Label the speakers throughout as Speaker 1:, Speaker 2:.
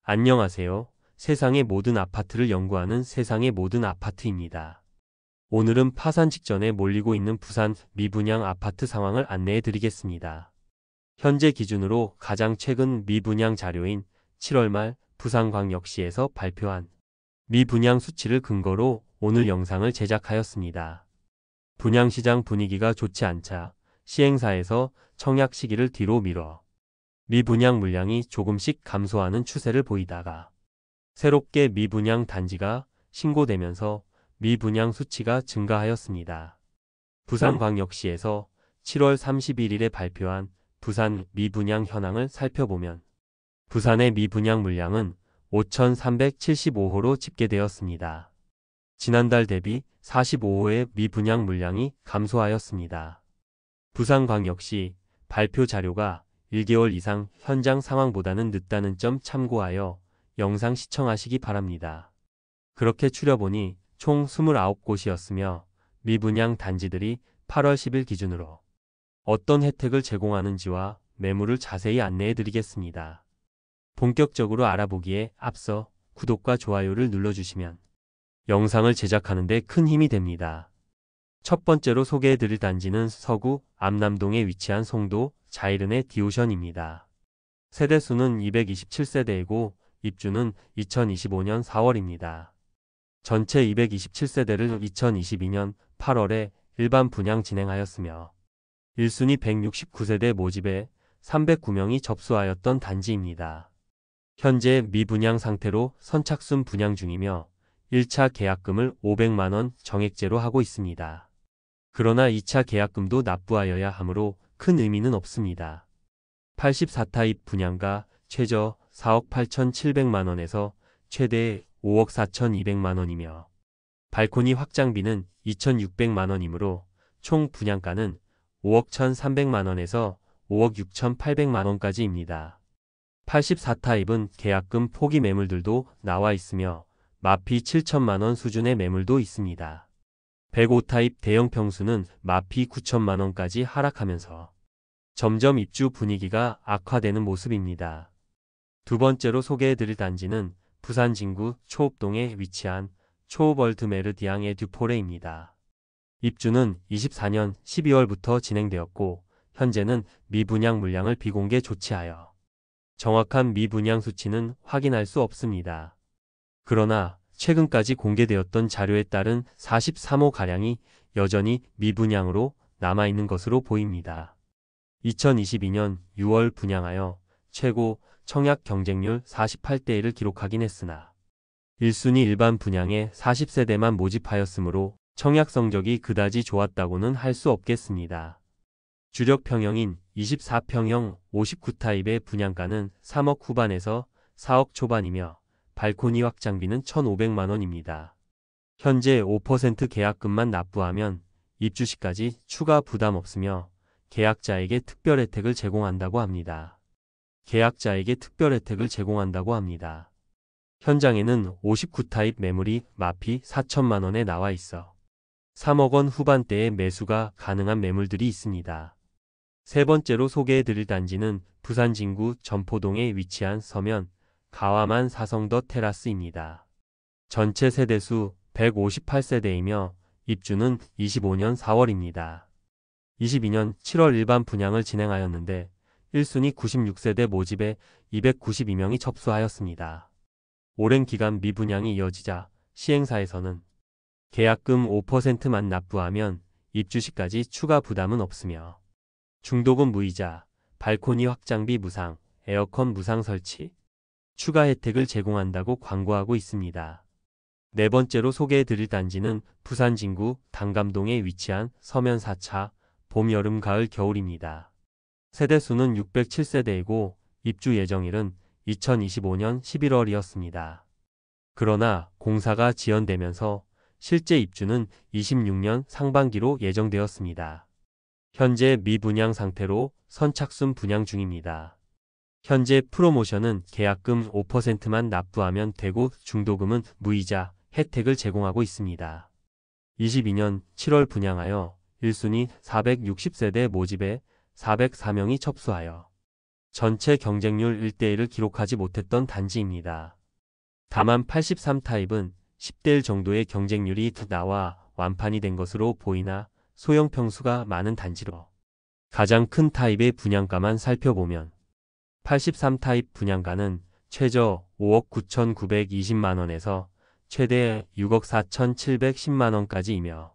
Speaker 1: 안녕하세요. 세상의 모든 아파트를 연구하는 세상의 모든 아파트입니다. 오늘은 파산 직전에 몰리고 있는 부산 미분양 아파트 상황을 안내해 드리겠습니다. 현재 기준으로 가장 최근 미분양 자료인 7월 말 부산광역시에서 발표한 미분양 수치를 근거로 오늘 영상을 제작하였습니다. 분양시장 분위기가 좋지 않자 시행사에서 청약 시기를 뒤로 미뤄 미분양 물량이 조금씩 감소하는 추세를 보이다가 새롭게 미분양 단지가 신고되면서 미분양 수치가 증가하였습니다. 부산광역시에서 7월 31일에 발표한 부산 미분양 현황을 살펴보면 부산의 미분양 물량은 5,375호로 집계되었습니다. 지난달 대비 45호의 미분양 물량이 감소하였습니다. 부산광역시 발표 자료가 1개월 이상 현장 상황보다는 늦다는 점 참고하여 영상 시청하시기 바랍니다. 그렇게 추려보니 총 29곳이었으며 미분양 단지들이 8월 10일 기준으로 어떤 혜택을 제공하는지와 매물을 자세히 안내해 드리겠습니다. 본격적으로 알아보기에 앞서 구독과 좋아요를 눌러주시면 영상을 제작하는 데 큰 힘이 됩니다. 첫 번째로 소개해 드릴 단지는 서구 암남동에 위치한 송도 자이른의 디오션입니다. 세대수는 227세대이고 입주는 2025년 4월입니다. 전체 227세대를 2022년 8월에 일반 분양 진행하였으며 1순위 169세대 모집에 309명이 접수하였던 단지입니다. 현재 미분양 상태로 선착순 분양 중이며 1차 계약금을 500만원 정액제로 하고 있습니다. 그러나 2차 계약금도 납부하여야 하므로 큰 의미는 없습니다. 84타입 분양가 최저 4억 8,700만원에서 최대 5억 4,200만원이며 발코니 확장비는 2,600만원이므로 총 분양가는 5억 1,300만원에서 5억 6,800만원까지입니다. 84타입은 계약금 포기 매물들도 나와 있으며 마피 7천만원 수준의 매물도 있습니다. 105타입 대형 평수는 마피 9천만원까지 하락하면서 점점 입주 분위기가 악화되는 모습입니다. 두 번째로 소개해드릴 단지는 부산 진구 초읍동에 위치한 초읍월드 메르디앙 에듀포레입니다. 입주는 24년 12월부터 진행되었고 현재는 미분양 물량을 비공개 조치하여 정확한 미분양 수치는 확인할 수 없습니다. 그러나 최근까지 공개되었던 자료에 따른 43호가량이 여전히 미분양으로 남아있는 것으로 보입니다. 2022년 6월 분양하여 최고 청약 경쟁률 48대 1을 기록하긴 했으나 1순위 일반 분양에 40세대만 모집하였으므로 청약 성적이 그다지 좋았다고는 할 수 없겠습니다. 주력 평형인 24평형 59타입의 분양가는 3억 후반에서 4억 초반이며 발코니 확장비는 1,500만원입니다. 현재 5% 계약금만 납부하면 입주 시까지 추가 부담 없으며 계약자에게 특별 혜택을 제공한다고 합니다. 현장에는 59타입 매물이 마피 4천만원에 나와 있어 3억원 후반대의 매수가 가능한 매물들이 있습니다. 세 번째로 소개해드릴 단지는 부산 진구 점포동에 위치한 서면 가와만 사성더 테라스입니다. 전체 세대수 158세대이며 입주는 25년 4월입니다. 22년 7월 일반 분양을 진행하였는데 1순위 96세대 모집에 292명이 접수하였습니다. 오랜 기간 미분양이 이어지자 시행사에서는 계약금 5%만 납부하면 입주 시까지 추가 부담은 없으며 중도금 무이자, 발코니 확장비 무상, 에어컨 무상 설치, 추가 혜택을 제공한다고 광고하고 있습니다. 네 번째로 소개해드릴 단지는 부산 진구 당감동에 위치한 서면 4차 봄, 여름, 가을, 겨울입니다. 세대수는 607세대이고 입주 예정일은 2025년 11월이었습니다. 그러나 공사가 지연되면서 실제 입주는 26년 상반기로 예정되었습니다. 현재 미분양 상태로 선착순 분양 중입니다. 현재 프로모션은 계약금 5%만 납부하면 되고 중도금은 무이자 혜택을 제공하고 있습니다. 22년 7월 분양하여 1순위 460세대 모집에 404명이 접수하여 전체 경쟁률 1대1을 기록하지 못했던 단지입니다. 다만 83타입은 10대1 정도의 경쟁률이 나와 완판이 된 것으로 보이나 소형 평수가 많은 단지로 가장 큰 타입의 분양가만 살펴보면 83타입 분양가는 최저 5억 9,920만원에서 최대 6억 4,710만원까지이며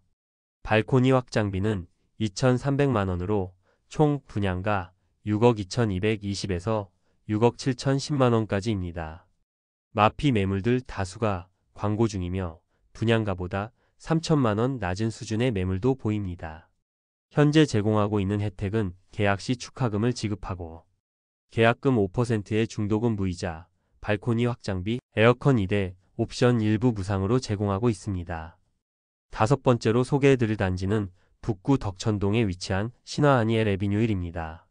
Speaker 1: 발코니 확장비는 2,300만원으로 총 분양가 6억 2,220에서 6억 7,010만원까지입니다. 마피 매물들 다수가 광고 중이며 분양가보다 3천만원 낮은 수준의 매물도 보입니다. 현재 제공하고 있는 혜택은 계약 시 축하금을 지급하고 계약금 5%의 중도금 무이자, 발코니 확장비, 에어컨 2대, 옵션 일부 무상으로 제공하고 있습니다. 다섯 번째로 소개해드릴 단지는 북구 덕천동에 위치한 신화아니엘 에비뉴1입니다.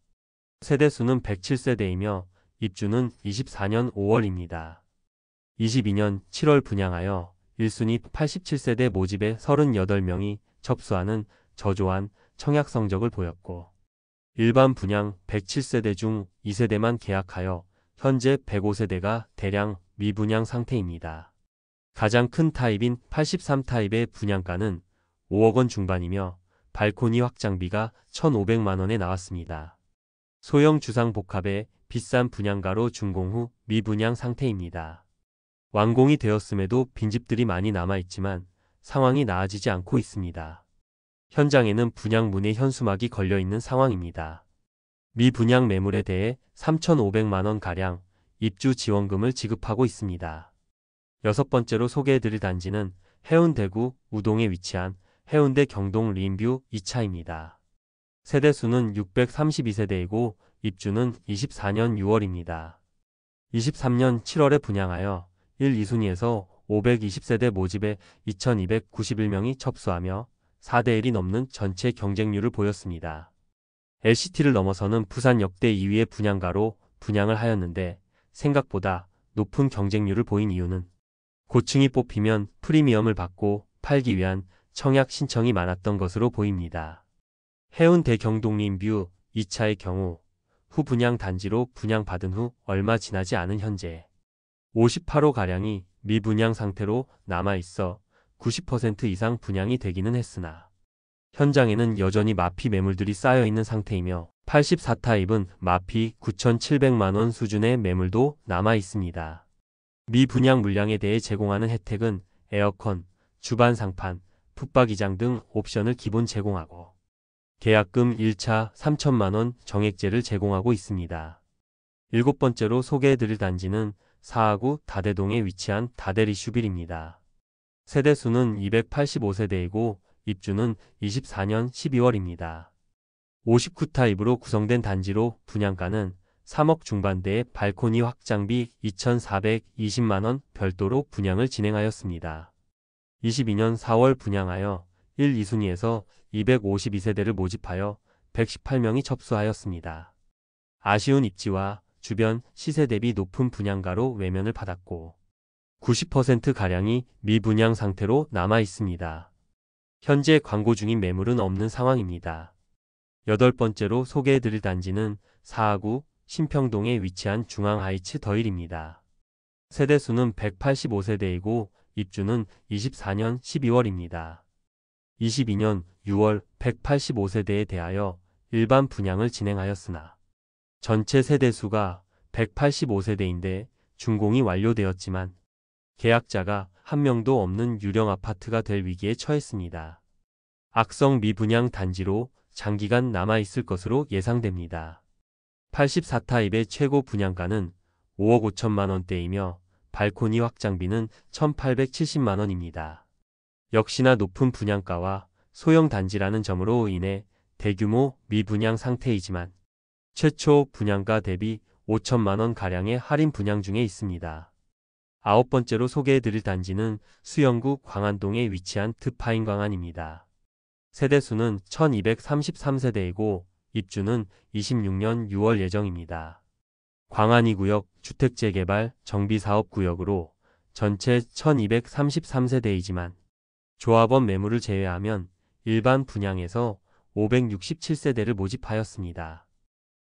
Speaker 1: 세대수는 107세대이며 입주는 24년 5월입니다. 22년 7월 분양하여 1순위 87세대 모집에 38명이 접수하는 저조한 청약 성적을 보였고 일반 분양 107세대 중 2세대만 계약하여 현재 105세대가 대량 미분양 상태입니다. 가장 큰 타입인 83타입의 분양가는 5억 원 중반이며 발코니 확장비가 1,500만원에 나왔습니다. 소형 주상 복합의 비싼 분양가로 준공 후 미분양 상태입니다. 완공이 되었음에도 빈집들이 많이 남아있지만 상황이 나아지지 않고 있습니다. 현장에는 분양문의 현수막이 걸려있는 상황입니다. 미분양 매물에 대해 3,500만원가량 입주 지원금을 지급하고 있습니다. 여섯 번째로 소개해드릴 단지는 해운대구 우동에 위치한 해운대 경동 림뷰 2차입니다. 세대수는 632세대이고 입주는 24년 6월입니다. 23년 7월에 분양하여 1, 2순위에서 520세대 모집에 2,291명이 접수하며 4대1이 넘는 전체 경쟁률을 보였습니다. LCT를 넘어서는 부산 역대 2위의 분양가로 분양을 하였는데 생각보다 높은 경쟁률을 보인 이유는 고층이 뽑히면 프리미엄을 받고 팔기 위한 청약 신청이 많았던 것으로 보입니다. 해운대 경동림뷰 2차의 경우 후 분양 단지로 분양받은 후 얼마 지나지 않은 현재 58호가량이 미분양 상태로 남아있어 90% 이상 분양이 되기는 했으나 현장에는 여전히 마피 매물들이 쌓여있는 상태이며 84타입은 마피 9,700만원 수준의 매물도 남아있습니다. 미분양 물량에 대해 제공하는 혜택은 에어컨, 주반 상판, 붙박이장 등 옵션을 기본 제공하고 계약금 1차 3천만원 정액제를 제공하고 있습니다. 일곱 번째로 소개해드릴 단지는 사하구 다대동에 위치한 다대리슈빌입니다. 세대수는 285세대이고 입주는 24년 12월입니다. 59타입으로 구성된 단지로 분양가는 3억 중반대의 발코니 확장비 2,420만원 별도로 분양을 진행하였습니다. 22년 4월 분양하여 1, 2순위에서 252세대를 모집하여 118명이 접수하였습니다. 아쉬운 입지와 주변 시세 대비 높은 분양가로 외면을 받았고 90%가량이 미분양 상태로 남아 있습니다. 현재 광고 중인 매물은 없는 상황입니다. 여덟 번째로 소개해드릴 단지는 사하구 신평동에 위치한 중앙하이츠 더힐입니다. 세대수는 185세대이고 입주는 24년 12월입니다. 22년 6월 185세대에 대하여 일반 분양을 진행하였으나 전체 세대수가 185세대인데 준공이 완료되었지만 계약자가 한 명도 없는 유령 아파트가 될 위기에 처했습니다. 악성 미분양 단지로 장기간 남아있을 것으로 예상됩니다. 84타입의 최고 분양가는 5억 5천만 원대이며 발코니 확장비는 1,870만원입니다. 역시나 높은 분양가와 소형 단지라는 점으로 인해 대규모 미분양 상태이지만 최초 분양가 대비 5천만원 가량의 할인 분양 중에 있습니다. 아홉 번째로 소개해드릴 단지는 수영구 광안동에 위치한 드파인 광안입니다. 세대수는 1233세대이고 입주는 26년 6월 예정입니다. 광안 2구역 주택재개발 정비사업구역으로 전체 1233세대이지만 조합원 매물을 제외하면 일반 분양에서 567세대를 모집하였습니다.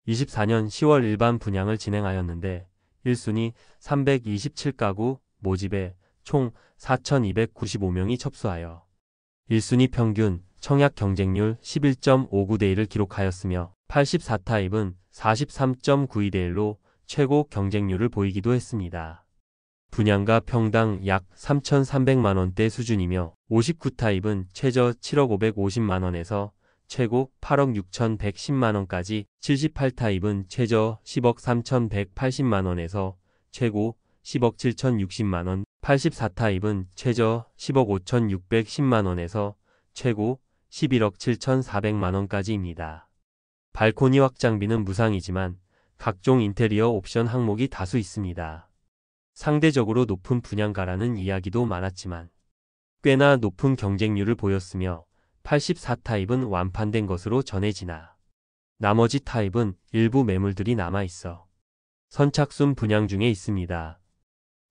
Speaker 1: 24년 10월 일반 분양을 진행하였는데 1순위 327가구 모집에 총 4,295명이 접수하여 1순위 평균 청약 경쟁률 11.59대 1을 기록하였으며 84타입은 43.92대 1로 최고 경쟁률을 보이기도 했습니다. 분양가 평당 약 3,300만원대 수준이며 59타입은 최저 7억 550만원에서 최고 8억 6,110만원까지, 78타입은 최저 10억 3,180만원에서 최고 10억 7,060만원, 84타입은 최저 10억 5,610만원에서 최고 11억 7,400만원까지입니다. 발코니 확장비는 무상이지만 각종 인테리어 옵션 항목이 다수 있습니다. 상대적으로 높은 분양가라는 이야기도 많았지만 꽤나 높은 경쟁률을 보였으며 84타입은 완판된 것으로 전해지나 나머지 타입은 일부 매물들이 남아있어 선착순 분양 중에 있습니다.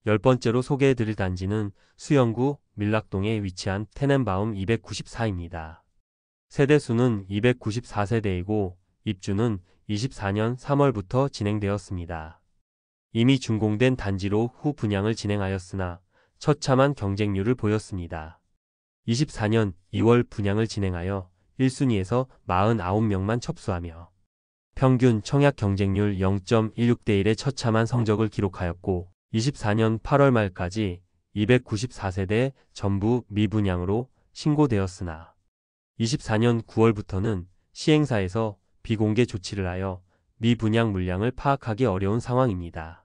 Speaker 1: 10번째로 소개해드릴 단지는 수영구 밀락동에 위치한 테넨바움 294입니다. 세대수는 294세대이고 입주는 24년 3월부터 진행되었습니다. 이미 준공된 단지로 후 분양을 진행하였으나 처참한 경쟁률을 보였습니다. 24년 2월 분양을 진행하여 1순위에서 49명만 접수하며 평균 청약 경쟁률 0.16대 1의 처참한 성적을 기록하였고 24년 8월 말까지 294세대 전부 미분양으로 신고되었으나 24년 9월부터는 시행사에서 비공개 조치를 하여 미분양 물량을 파악하기 어려운 상황입니다.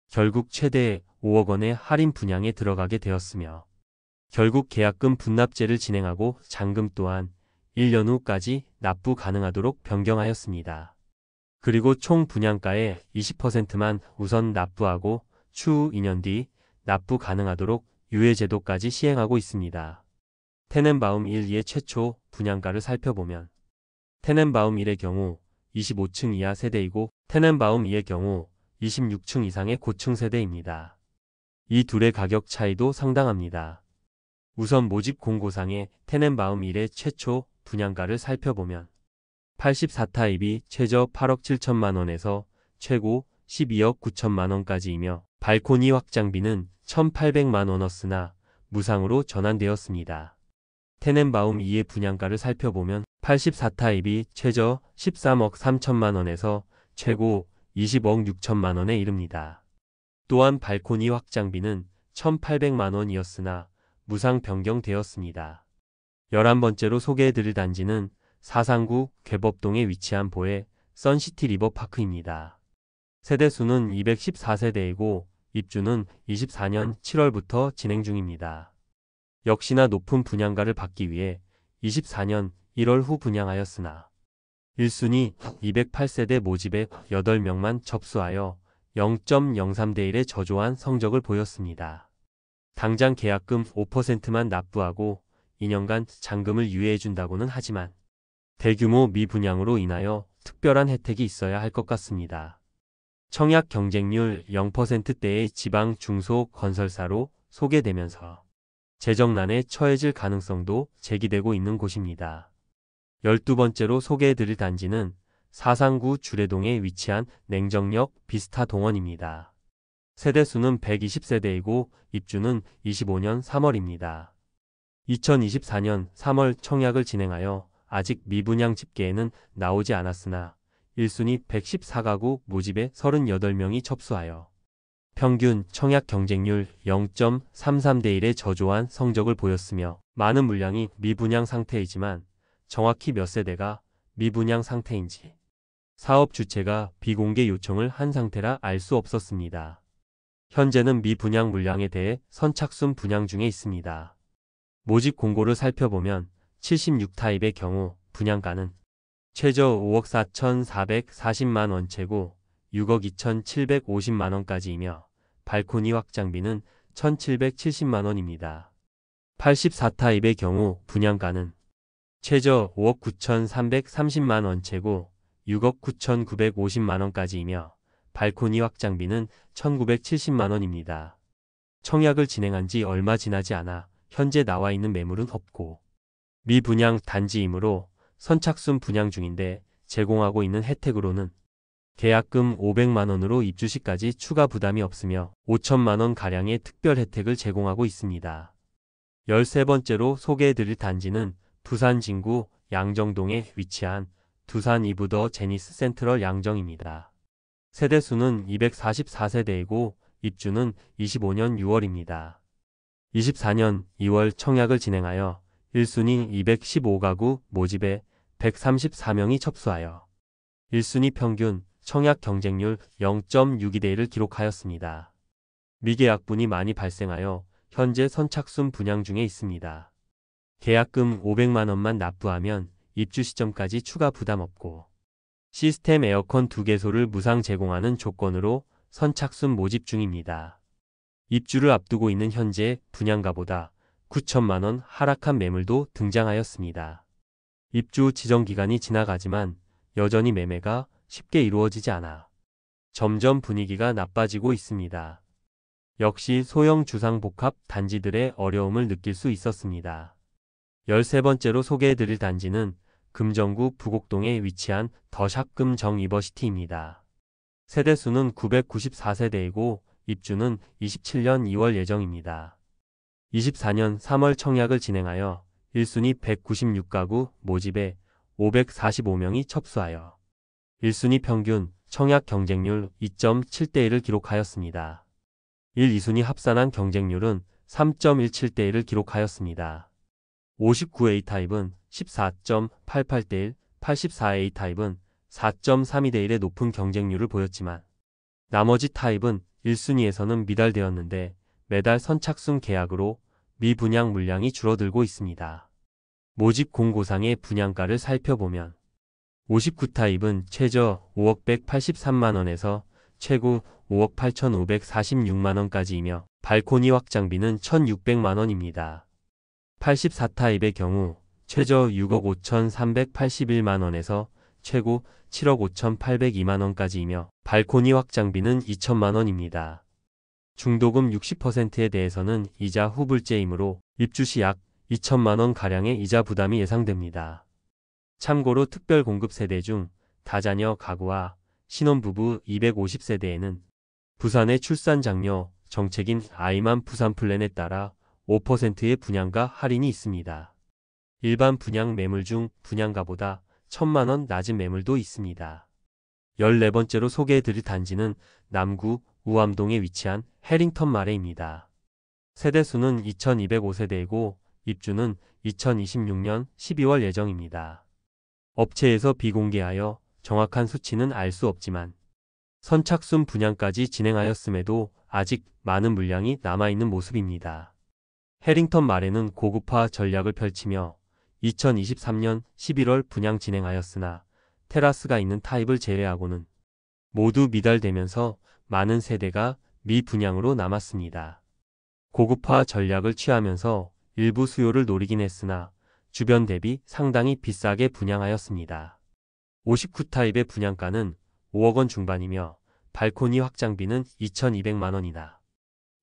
Speaker 1: 결국 최대 5억 원의 할인 분양에 들어가게 되었으며 결국 계약금 분납제를 진행하고 잔금 또한 1년 후까지 납부 가능하도록 변경하였습니다. 그리고 총 분양가의 20%만 우선 납부하고 추후 2년 뒤 납부 가능하도록 유예 제도까지 시행하고 있습니다. 테넨바움 1, 2의 최초 분양가를 살펴보면 테넨바움 1의 경우 25층 이하 세대이고 테넨바움 2의 경우 26층 이상의 고층 세대입니다. 이 둘의 가격 차이도 상당합니다. 우선 모집 공고상의 테넨바움 1의 최초 분양가를 살펴보면 84타입이 최저 8억 7천만원에서 최고 12억 9천만원까지이며 발코니 확장비는 1,800만원었으나 무상으로 전환되었습니다. 테넨바움 2의 분양가를 살펴보면 84타입이 최저 13억 3천만원에서 최고 20억 6천만원에 이릅니다. 또한 발코니 확장비는 1,800만원이었으나 무상 변경되었습니다. 11번째로 소개해드릴 단지는 사상구 괴법동에 위치한 보혜 선시티 리버파크입니다. 세대수는 214세대이고 입주는 24년 7월부터 진행 중입니다. 역시나 높은 분양가를 받기 위해 24년 1월 후 분양하였으나 1순위 208세대 모집에 8명만 접수하여 0.03대 1의 저조한 성적을 보였습니다. 당장 계약금 5%만 납부하고 2년간 잔금을 유예해준다고는 하지만 대규모 미분양으로 인하여 특별한 혜택이 있어야 할 것 같습니다. 청약 경쟁률 0%대의 지방 중소건설사로 소개되면서 재정난에 처해질 가능성도 제기되고 있는 곳입니다. 12번째로 소개해드릴 단지는 사상구 주례동에 위치한 냉정역 비스타 동원입니다. 세대수는 120세대이고 입주는 25년 3월입니다. 2024년 3월 청약을 진행하여 아직 미분양 집계에는 나오지 않았으나 1순위 114가구 모집에 38명이 접수하여 평균 청약 경쟁률 0.33대 1의 저조한 성적을 보였으며 많은 물량이 미분양 상태이지만 정확히 몇 세대가 미분양 상태인지 사업 주체가 비공개 요청을 한 상태라 알 수 없었습니다. 현재는 미분양 물량에 대해 선착순 분양 중에 있습니다. 모집 공고를 살펴보면 76타입의 경우 분양가는 최저 5억 4,440만 원채고 6억 2,750만 원까지이며 발코니 확장비는 1,770만 원입니다. 84타입의 경우 분양가는 최저 5억 9,330만 원채고 6억 9,950만 원까지이며 발코니 확장비는 1,970만 원입니다. 청약을 진행한 지 얼마 지나지 않아 현재 나와 있는 매물은 없고 미분양 단지이므로 선착순 분양 중인데 제공하고 있는 혜택으로는 계약금 500만 원으로 입주 시까지 추가 부담이 없으며 5천만 원 가량의 특별 혜택을 제공하고 있습니다. 13번째로 소개해드릴 단지는 두산 진구 양정동에 위치한 두산 이브 더 제니스 센트럴 양정입니다. 세대수는 244세대이고 입주는 25년 6월입니다. 24년 2월 청약을 진행하여 1순위 215가구 모집에 134명이 접수하여 1순위 평균 청약 경쟁률 0.62대1을 기록하였습니다. 미계약분이 많이 발생하여 현재 선착순 분양 중에 있습니다. 계약금 500만 원만 납부하면 입주 시점까지 추가 부담 없고 시스템 에어컨 2개소를 무상 제공하는 조건으로 선착순 모집 중입니다. 입주를 앞두고 있는 현재 분양가보다 9천만 원 하락한 매물도 등장하였습니다. 입주 지정 기간이 지나가지만 여전히 매매가 쉽게 이루어지지 않아 점점 분위기가 나빠지고 있습니다. 역시 소형 주상복합 단지들의 어려움을 느낄 수 있었습니다. 13번째로 소개해드릴 단지는 금정구 부곡동에 위치한 더샵 금정이버시티입니다. 세대수는 994세대이고 입주는 27년 2월 예정입니다. 24년 3월 청약을 진행하여 1순위 196가구 모집에 545명이 접수하여 1순위 평균 청약 경쟁률 2.7대1을 기록하였습니다. 1, 2순위 합산한 경쟁률은 3.17대1을 기록하였습니다. 59A타입은 14.88대1, 84A타입은 4.32대1의 높은 경쟁률을 보였지만 나머지 타입은 1순위에서는 미달되었는데 매달 선착순 계약으로 미분양 물량이 줄어들고 있습니다. 모집 공고상의 분양가를 살펴보면 59타입은 최저 5억 183만원에서 최고 5억 8,546만원까지이며 발코니 확장비는 1,600만원입니다. 84타입의 경우 최저 6억 5,381만원에서 최고 7억 5,802만원까지이며 발코니 확장비는 2천만원입니다. 중도금 60%에 대해서는 이자 후불제이므로 입주시 약 2천만원 가량의 이자 부담이 예상됩니다. 참고로 특별 공급 세대 중 다자녀 가구와 신혼부부 250세대에는 부산의 출산 장려 정책인 아이만 부산 플랜에 따라 5%의 분양가 할인이 있습니다. 일반 분양 매물 중 분양가보다 1,000만원 낮은 매물도 있습니다. 14번째로 소개해드릴 단지는 남구 우암동에 위치한 해링턴 마레입니다. 세대수는 2205세대이고 입주는 2026년 12월 예정입니다. 업체에서 비공개하여 정확한 수치는 알 수 없지만 선착순 분양까지 진행하였음에도 아직 많은 물량이 남아있는 모습입니다. 해링턴 마레는 고급화 전략을 펼치며 2023년 11월 분양 진행하였으나 테라스가 있는 타입을 제외하고는 모두 미달되면서 많은 세대가 미분양으로 남았습니다. 고급화 전략을 취하면서 일부 수요를 노리긴 했으나 주변 대비 상당히 비싸게 분양하였습니다. 59타입의 분양가는 5억원 중반이며 발코니 확장비는 2,200만원이다.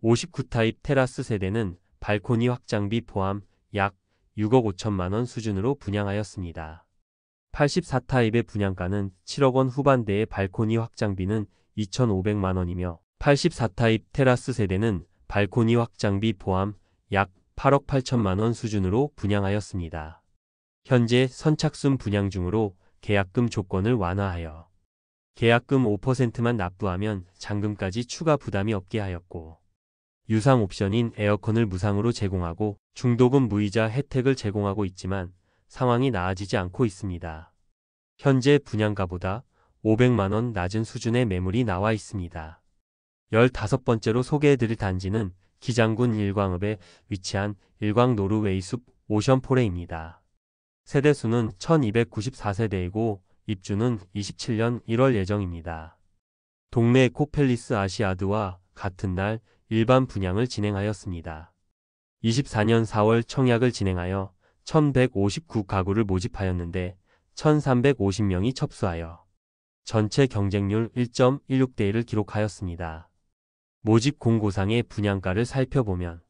Speaker 1: 59타입 테라스 세대는 발코니 확장비 포함 약 6억 5천만원 수준으로 분양하였습니다. 84타입의 분양가는 7억원 후반대의 발코니 확장비는 2,500만원이며 84타입 테라스 세대는 발코니 확장비 포함 약 8억 8천만원 수준으로 분양하였습니다. 현재 선착순 분양 중으로 계약금 조건을 완화하여 계약금 5%만 납부하면 잔금까지 추가 부담이 없게 하였고 유상 옵션인 에어컨을 무상으로 제공하고 중도금 무이자 혜택을 제공하고 있지만 상황이 나아지지 않고 있습니다. 현재 분양가보다 500만원 낮은 수준의 매물이 나와 있습니다. 15번째로 소개해드릴 단지는 기장군 일광읍에 위치한 일광 노르웨이 숲 오션포레입니다. 세대수는 1294세대이고 입주는 27년 1월 예정입니다. 동네 에코팰리스 아시아드와 같은 날 일반 분양을 진행하였습니다. 24년 4월 청약을 진행하여 1159가구를 모집하였는데 1350명이 접수하여 전체 경쟁률 1.16대1을 기록하였습니다. 모집 공고상의 분양가를 살펴보면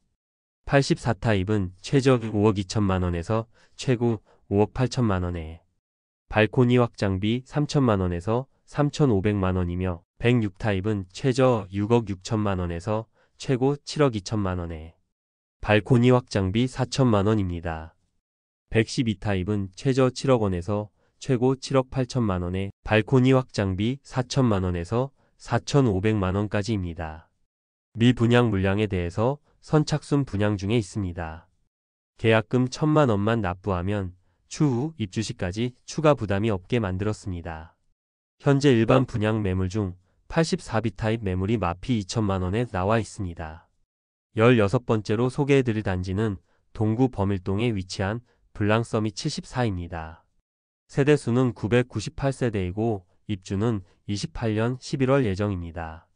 Speaker 1: 84타입은 최저 5억 2천만원에서 최고 5억 8천만원에 발코니 확장비 3천만원에서 3,500만 원이며 106 타입은 최저 6억 6천만 원에서 최고 7억 2천만 원에 발코니 확장비 4천만 원입니다. 112 타입은 최저 7억 원에서 최고 7억 8천만 원에 발코니 확장비 4천만 원에서 4,500만 원까지입니다. 미분양 물량에 대해서 선착순 분양 중에 있습니다. 계약금 1천만 원만 납부하면 추후 입주 시까지 추가 부담이 없게 만들었습니다. 현재 일반 분양 매물 중 84B 타입 매물이 마피 2천만 원에 나와 있습니다. 16번째로 소개해드릴 단지는 동구 범일동에 위치한 블랑서밋 74입니다. 세대수는 998세대이고 입주는 28년 11월 예정입니다.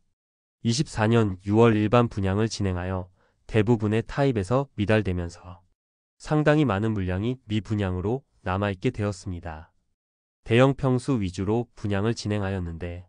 Speaker 1: 24년 6월 일반 분양을 진행하여 대부분의 타입에서 미달되면서 상당히 많은 물량이 미분양으로 남아있게 되었습니다. 대형 평수 위주로 분양을 진행하였는데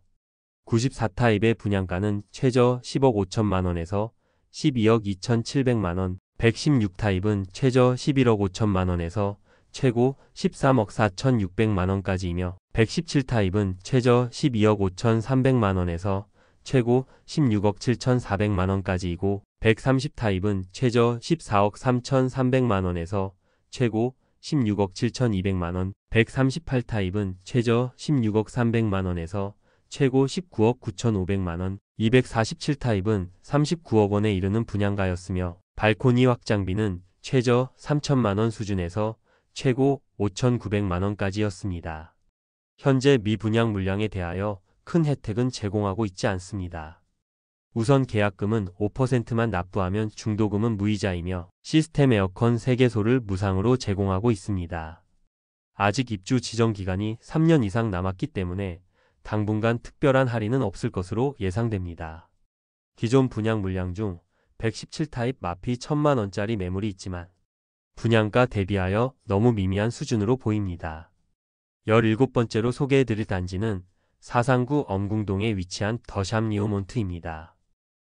Speaker 1: 94타입의 분양가는 최저 10억 5천만 원에서 12억 2,700만 원, 116 타입은 최저 11억 5천만 원에서 최고 13억 4,600만 원까지이며 117 타입은 최저 12억 5,300만 원에서 최고 16억 7,400만 원까지이고 130 타입은 최저 14억 3,300만 원에서 최고 16억 7,200만 원, 138 타입은 최저 16억 300만 원에서 최고 19억 9,500만 원, 247 타입은 39억 원에 이르는 분양가였으며 발코니 확장비는 최저 3천만 원 수준에서 최고 5,900만 원까지였습니다. 현재 미분양 물량에 대하여 큰 혜택은 제공하고 있지 않습니다. 우선 계약금은 5%만 납부하면 중도금은 무이자이며 시스템 에어컨 3개소를 무상으로 제공하고 있습니다. 아직 입주 지정 기간이 3년 이상 남았기 때문에 당분간 특별한 할인은 없을 것으로 예상됩니다. 기존 분양 물량 중 117 타입 마피 1천만 원짜리 매물이 있지만 분양가 대비하여 너무 미미한 수준으로 보입니다. 17번째로 소개해드릴 단지는 사상구 엄궁동에 위치한 더샵 리오몬트입니다.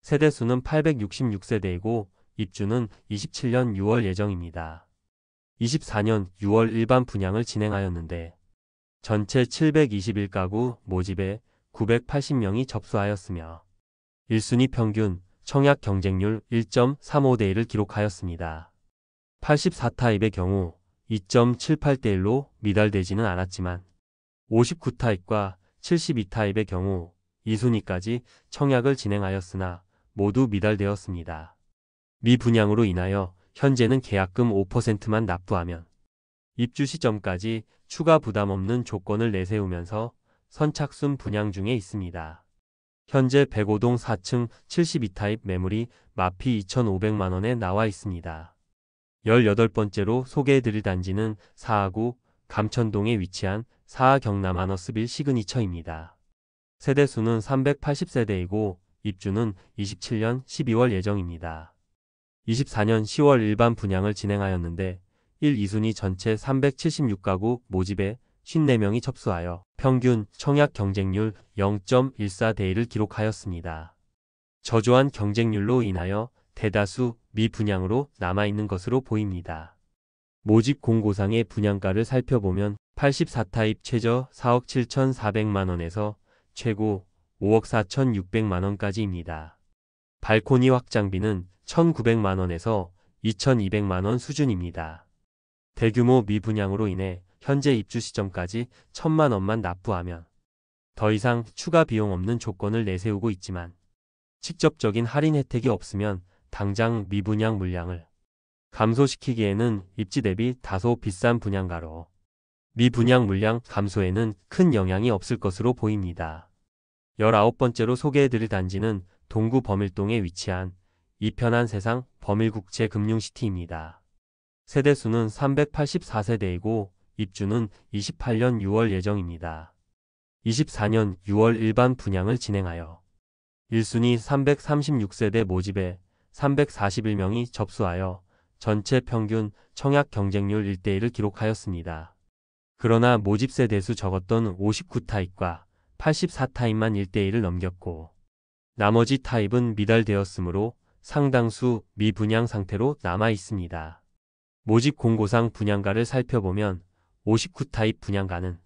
Speaker 1: 세대수는 866세대이고 입주는 27년 6월 예정입니다. 24년 6월 일반 분양을 진행하였는데 전체 721가구 모집에 980명이 접수하였으며 1순위 평균 청약 경쟁률 1.35대 1을 기록하였습니다. 84타입의 경우 2.78대 1로 미달되지는 않았지만 59타입과 72타입의 경우 2순위까지 청약을 진행하였으나 모두 미달되었습니다. 미분양으로 인하여 현재는 계약금 5%만 납부하면 입주 시점까지 추가 부담 없는 조건을 내세우면서 선착순 분양 중에 있습니다. 현재 105동 4층 72타입 매물이 마피 2,500만 원에 나와 있습니다. 18번째로 소개해드릴 단지는 사하구 감천동에 위치한 사하 경남 아너스빌 시그니처입니다. 세대수는 380세대이고 입주는 27년 12월 예정입니다. 24년 10월 일반 분양을 진행하였는데 1, 2순위 전체 376가구 모집에 54명이 접수하여 평균 청약 경쟁률 0.14대 1을 기록하였습니다. 저조한 경쟁률로 인하여 대다수 미분양으로 남아있는 것으로 보입니다. 모집 공고상의 분양가를 살펴보면 84타입 최저 4억 7,400만 원에서 최고 5억 4,600만 원까지입니다. 발코니 확장비는 1,900만 원에서 2,200만 원 수준입니다. 대규모 미분양으로 인해 현재 입주 시점까지 1,000만 원만 납부하면 더 이상 추가 비용 없는 조건을 내세우고 있지만 직접적인 할인 혜택이 없으면 당장 미분양 물량을 감소시키기에는 입지 대비 다소 비싼 분양가로 미분양 물량 감소에는 큰 영향이 없을 것으로 보입니다. 19번째로 소개해드릴 단지는 동구 범일동에 위치한 이편한 세상 범일국제금융시티입니다. 세대수는 384세대이고 입주는 28년 6월 예정입니다. 24년 6월 일반 분양을 진행하여 1순위 336세대 모집에 341명이 접수하여 전체 평균 청약 경쟁률 1대 1을 기록하였습니다. 그러나 모집 세대수 적었던 59타입과 84타입만 1대 1을 넘겼고 나머지 타입은 미달되었으므로 상당수 미분양 상태로 남아 있습니다. 모집 공고상 분양가를 살펴보면 59타입 분양가는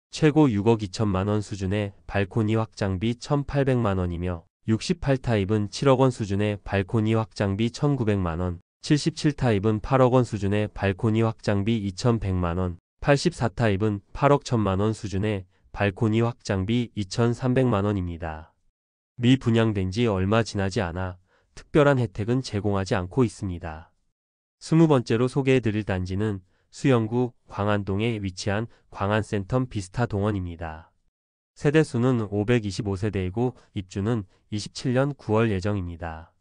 Speaker 1: 최고 6억 2천만 원 수준의 발코니 확장비 1,800만 원이며 68타입은 7억 원 수준의 발코니 확장비 1,900만 원, 77타입은 8억 원 수준의 발코니 확장비 2,100만 원, 84타입은 8억 1천만 원 수준의 발코니 확장비 2,300만 원입니다. 미분양된 지 얼마 지나지 않아 특별한 혜택은 제공하지 않고 있습니다. 20번째로 소개해드릴 단지는 수영구 광안동에 위치한 광안센텀 비스타 동원입니다. 세대수는 525세대이고 입주는 27년 9월 예정입니다.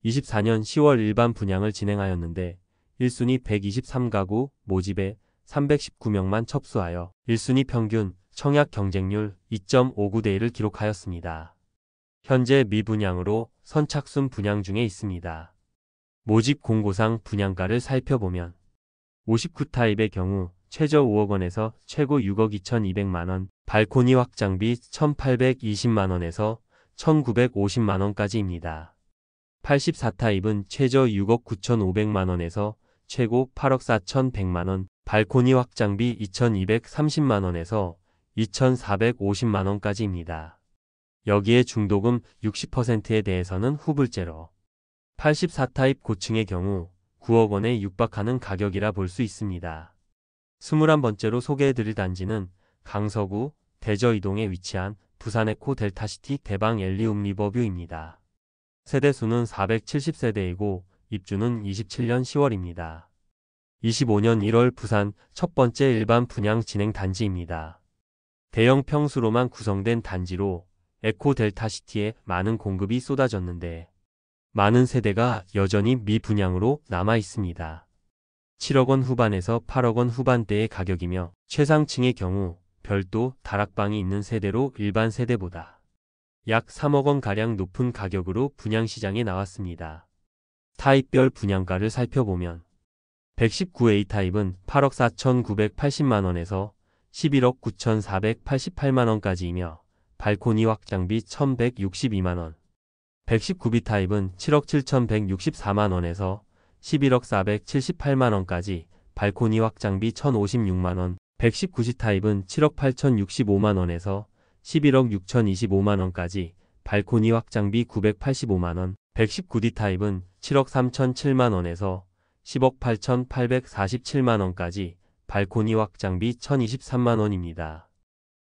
Speaker 1: 24년 10월 일반 분양을 진행하였는데 1순위 123가구 모집에 319명만 접수하여 1순위 평균 청약 경쟁률 2.59대 1을 기록하였습니다. 현재 미분양으로 선착순 분양 중에 있습니다. 모집 공고상 분양가를 살펴보면 59타입의 경우 최저 5억 원에서 최고 6억 2,200만 원, 발코니 확장비 1,820만 원에서 1,950만 원까지입니다. 84타입은 최저 6억 9,500만 원에서 최고 8억 4,100만 원, 발코니 확장비 2,230만 원에서 2,450만 원까지입니다. 여기에 중도금 60%에 대해서는 후불제로 84타입 고층의 경우 9억 원에 육박하는 가격이라 볼 수 있습니다. 21번째로 소개해드릴 단지는 강서구 대저이동에 위치한 부산에코 델타시티 대방 엘리움 리버뷰입니다. 세대수는 470세대이고 입주는 27년 10월입니다. 25년 1월 부산 첫 번째 일반 분양 진행 단지입니다. 대형 평수로만 구성된 단지로 에코 델타시티에 많은 공급이 쏟아졌는데 많은 세대가 여전히 미분양으로 남아 있습니다. 7억 원 후반에서 8억 원 후반대의 가격이며 최상층의 경우 별도 다락방이 있는 세대로 일반 세대보다 약 3억 원가량 높은 가격으로 분양시장에 나왔습니다. 타입별 분양가를 살펴보면 119A 타입은 8억 4,980만 원에서 11억 9,488만 원까지이며 발코니 확장비 1,162만 원, 119B 타입은 7억 7,164만 원에서 11억 478만 원까지 발코니 확장비 1,056만 원, 119C 타입은 7억 8,065만 원에서 11억 6,025만 원까지 발코니 확장비 985만 원, 119D 타입은 7억 3,007만 원에서 10억 8,847만 원까지 발코니 확장비 1,023만 원입니다.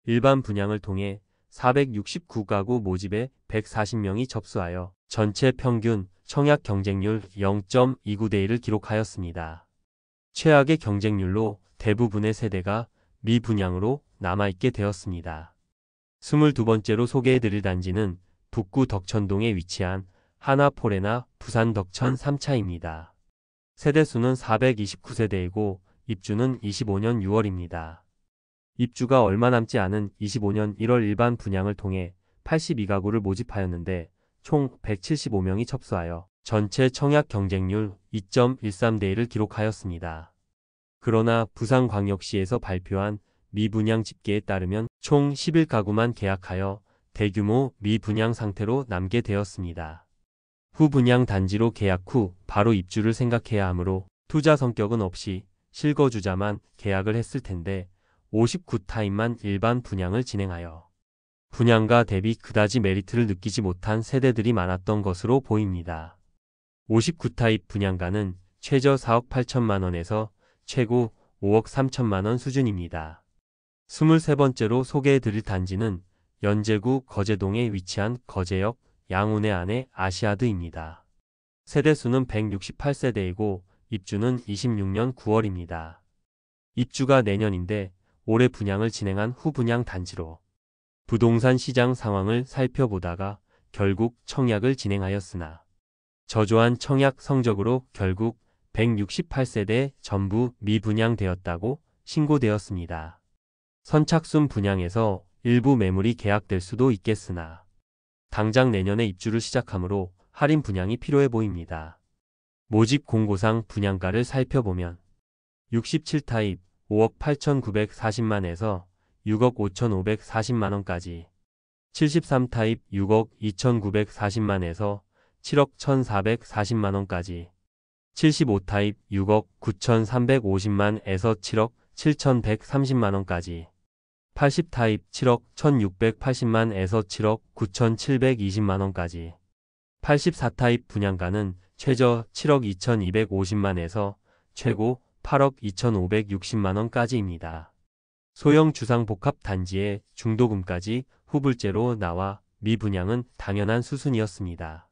Speaker 1: 일반 분양을 통해 469가구 모집에 140명이 접수하여 전체 평균 청약 경쟁률 0.29대 1을 기록하였습니다. 최악의 경쟁률로 대부분의 세대가 미분양으로 남아있게 되었습니다. 22번째로 소개해드릴 단지는 북구 덕천동에 위치한 하나포레나 부산 덕천 3차입니다. 세대수는 429세대이고 입주는 25년 6월입니다. 입주가 얼마 남지 않은 25년 1월 일반 분양을 통해 82가구를 모집하였는데 총 175명이 접수하여 전체 청약 경쟁률 2.13대 1을 기록하였습니다. 그러나 부산광역시에서 발표한 미분양 집계에 따르면 총 11가구만 계약하여 대규모 미분양 상태로 남게 되었습니다. 후분양 단지로 계약 후 바로 입주를 생각해야 하므로 투자 성격은 없이 실거주자만 계약을 했을 텐데 59타입만 일반 분양을 진행하여 분양가 대비 그다지 메리트를 느끼지 못한 세대들이 많았던 것으로 보입니다. 59타입 분양가는 최저 4억 8천만 원에서 최고 5억 3천만 원 수준입니다. 23번째로 소개해드릴 단지는 연제구 거제동에 위치한 거제역 양운의 안의 아시아드입니다. 세대수는 168세대이고 입주는 26년 9월입니다. 입주가 내년인데 올해 분양을 진행한 후분양 단지로 부동산 시장 상황을 살펴보다가 결국 청약을 진행하였으나 저조한 청약 성적으로 결국 168세대 전부 미분양되었다고 신고되었습니다. 선착순 분양에서 일부 매물이 계약될 수도 있겠으나 당장 내년에 입주를 시작하므로 할인 분양이 필요해 보입니다. 모집 공고상 분양가를 살펴보면 67타입 5억 8,940만에서 6억 5,540만 원까지, 73타입 6억 2,940만에서 7억 1,440만 원까지, 75타입 6억 9,350만에서 7억 7,130만 원까지, 80 타입 7억 1680만에서 7억 9720만원까지. 84 타입 분양가는 최저 7억 2250만에서 최고 8억 2560만원까지입니다. 소형 주상복합 단지의 중도금까지 후불제로 나와 미분양은 당연한 수순이었습니다.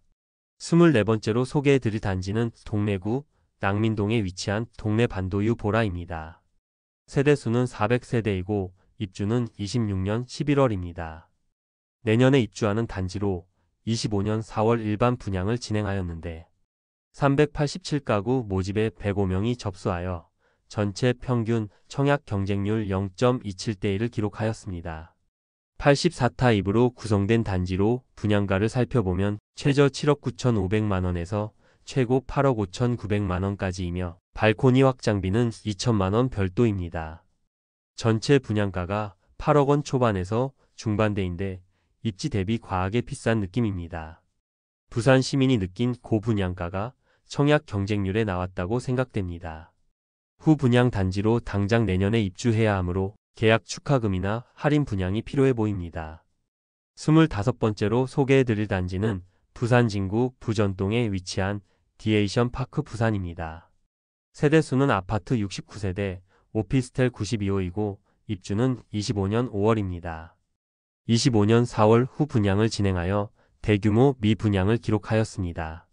Speaker 1: 24번째로 소개해드릴 단지는 동래구 낭민동에 위치한 동래 반도유 보라입니다. 세대수는 400세대이고 입주는 26년 11월입니다. 내년에 입주하는 단지로 25년 4월 일반 분양을 진행하였는데 387가구 모집에 105명이 접수하여 전체 평균 청약 경쟁률 0.27대 1을 기록하였습니다. 84 타입으로 구성된 단지로 분양가를 살펴보면 최저 7억 9,500만원에서 최고 8억 5,900만원까지이며 발코니 확장비는 2천만원 별도입니다. 전체 분양가가 8억원 초반에서 중반대인데 입지 대비 과하게 비싼 느낌입니다. 부산 시민이 느낀 고분양가가 청약 경쟁률에 나왔다고 생각됩니다. 후 분양 단지로 당장 내년에 입주해야 하므로 계약 축하금이나 할인 분양이 필요해 보입니다. 25번째로 소개해드릴 단지는 부산 진구 부전동에 위치한 디에이션 파크 부산입니다. 세대수는 아파트 69세대, 오피스텔 92호이고 입주는 25년 5월입니다. 25년 4월 후 분양을 진행하여 대규모 미분양을 기록하였습니다.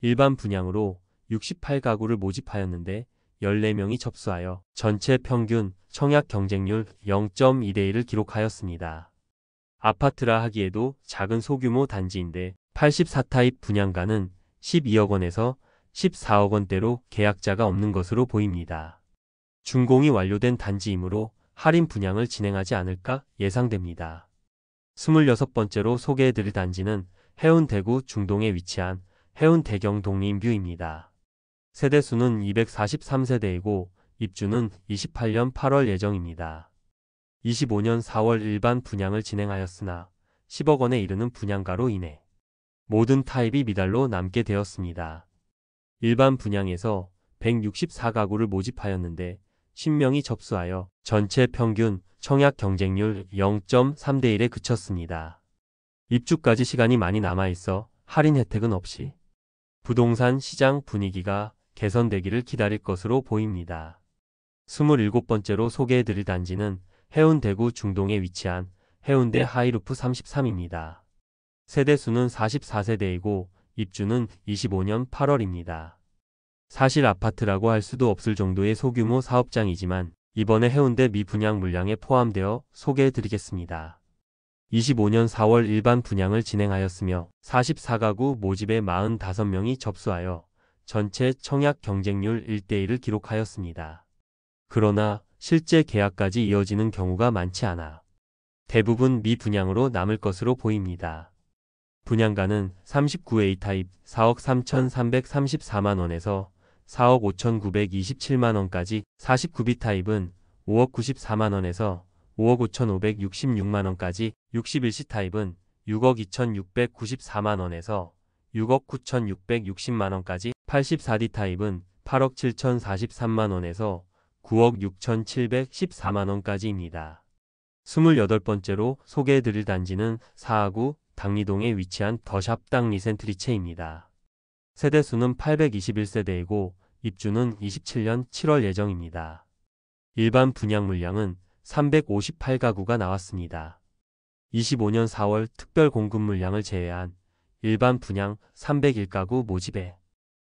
Speaker 1: 일반 분양으로 68가구를 모집하였는데 14명이 접수하여 전체 평균 청약 경쟁률 0.2대 1을 기록하였습니다. 아파트라 하기에도 작은 소규모 단지인데 84 타입 분양가는 12억원에서 14억원대로 계약자가 없는 것으로 보입니다. 준공이 완료된 단지이므로 할인 분양을 진행하지 않을까 예상됩니다. 26번째로 소개해드릴 단지는 해운대구 중동에 위치한 해운대경 독립뷰입니다. 세대수는 243세대이고 입주는 28년 8월 예정입니다. 25년 4월 일반 분양을 진행하였으나 10억원에 이르는 분양가로 인해 모든 타입이 미달로 남게 되었습니다. 일반 분양에서 164가구를 모집하였는데 10명이 접수하여 전체 평균 청약 경쟁률 0.3대 1에 그쳤습니다. 입주까지 시간이 많이 남아있어 할인 혜택은 없이 부동산 시장 분위기가 개선되기를 기다릴 것으로 보입니다. 27번째로 소개해드릴 단지는 해운대구 중동에 위치한 해운대 하이루프 33입니다. 세대수는 44세대이고 입주는 25년 8월입니다. 사실 아파트라고 할 수도 없을 정도의 소규모 사업장이지만 이번에 해운대 미분양 물량에 포함되어 소개해드리겠습니다. 25년 4월 일반 분양을 진행하였으며 44가구 모집에 45명이 접수하여 전체 청약 경쟁률 1대 1을 기록하였습니다. 그러나 실제 계약까지 이어지는 경우가 많지 않아 대부분 미분양으로 남을 것으로 보입니다. 분양가는 39A 타입 4억 3,334만원에서 4억 5,927만원까지, 49B 타입은 5억 94만원에서 5억 5,566만원까지, 61C 타입은 6억 2,694만원에서 6억 9,660만원까지, 84D 타입은 8억 7,043만원에서 9억 6,714만원까지입니다. 28번째로 소개해드릴 단지는 사하구 당리동에 위치한 더샵 당리센트리체입니다. 세대수는 821세대이고 입주는 27년 7월 예정입니다. 일반 분양 물량은 358가구가 나왔습니다. 25년 4월 특별 공급 물량을 제외한 일반 분양 301가구 모집에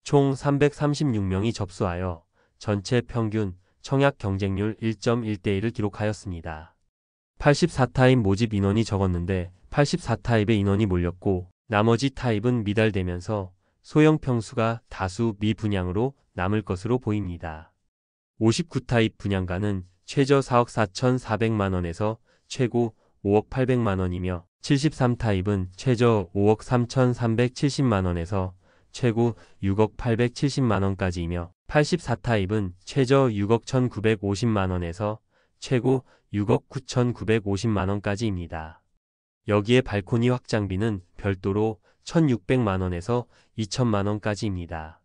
Speaker 1: 총 336명이 접수하여 전체 평균 청약 경쟁률 1.1대 1을 기록하였습니다. 84 타입 모집 인원이 적었는데 84 타입의 인원이 몰렸고 나머지 타입은 미달되면서 소형 평수가 다수 미분양으로 남을 것으로 보입니다. 59 타입 분양가는 최저 4억 4,400만원에서 최고 5억 800만원이며 73 타입은 최저 5억 3,370만원에서 최고 6억 870만원까지이며 84 타입은 최저 6억 1,950만원에서 최고 6억 9,950만원까지입니다. 여기에 발코니 확장비는 별도로 1,600만원에서 2천만원까지입니다.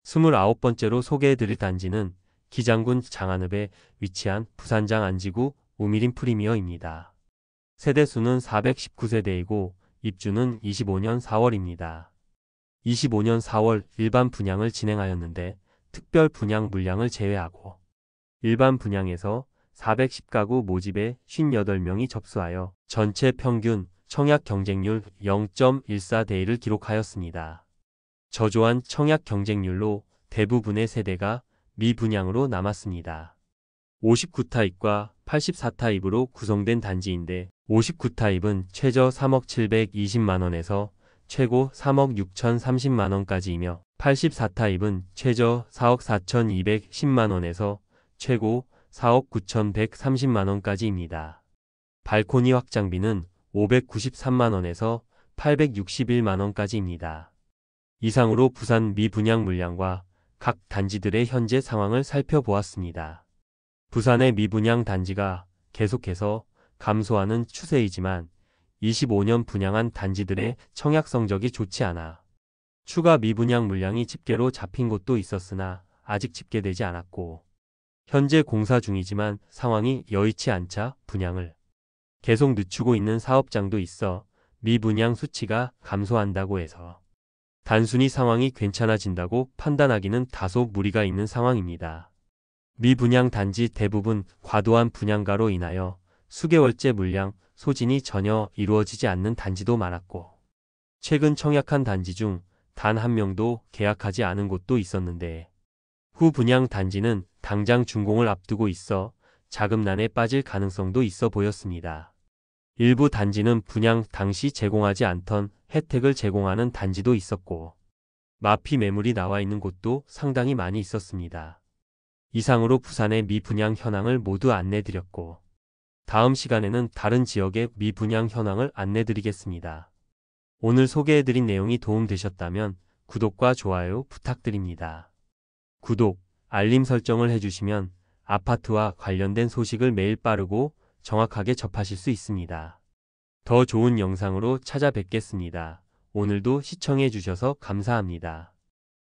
Speaker 1: 29번째로 소개해드릴 단지는 기장군 장안읍에 위치한 부산장 안지구 우미린 프리미어입니다. 세대수는 419세대이고 입주는 25년 4월입니다. 25년 4월 일반 분양을 진행하였는데 특별 분양 물량을 제외하고 일반 분양에서 410가구 모집에 58명이 접수하여 전체 평균 청약 경쟁률 0.14대 1을 기록하였습니다. 저조한 청약 경쟁률로 대부분의 세대가 미분양으로 남았습니다. 59타입과 84타입으로 구성된 단지인데 59타입은 최저 3억 720만원에서 최고 3억 6,030만원까지이며 84타입은 최저 4억 4,210만원에서 최고 4억 9,130만원까지입니다. 발코니 확장비는 593만원에서 861만원까지입니다. 이상으로 부산 미분양 물량과 각 단지들의 현재 상황을 살펴보았습니다. 부산의 미분양 단지가 계속해서 감소하는 추세이지만 25년 분양한 단지들의 청약 성적이 좋지 않아 추가 미분양 물량이 집계로 잡힌 곳도 있었으나 아직 집계되지 않았고 현재 공사 중이지만 상황이 여의치 않자 분양을 계속 늦추고 있는 사업장도 있어 미분양 수치가 감소한다고 해서 단순히 상황이 괜찮아진다고 판단하기는 다소 무리가 있는 상황입니다. 미분양 단지 대부분 과도한 분양가로 인하여 수개월째 물량 소진이 전혀 이루어지지 않는 단지도 많았고 최근 청약한 단지 중 단 한 명도 계약하지 않은 곳도 있었는데 후 분양 단지는 당장 준공을 앞두고 있어 자금난에 빠질 가능성도 있어 보였습니다. 일부 단지는 분양 당시 제공하지 않던 혜택을 제공하는 단지도 있었고 마피 매물이 나와 있는 곳도 상당히 많이 있었습니다. 이상으로 부산의 미분양 현황을 모두 안내드렸고 다음 시간에는 다른 지역의 미분양 현황을 안내드리겠습니다. 오늘 소개해드린 내용이 도움되셨다면 구독과 좋아요 부탁드립니다. 구독, 알림 설정을 해주시면 아파트와 관련된 소식을 매일 빠르고 정확하게 접하실 수 있습니다. 더 좋은 영상으로 찾아뵙겠습니다. 오늘도 시청해 주셔서 감사합니다.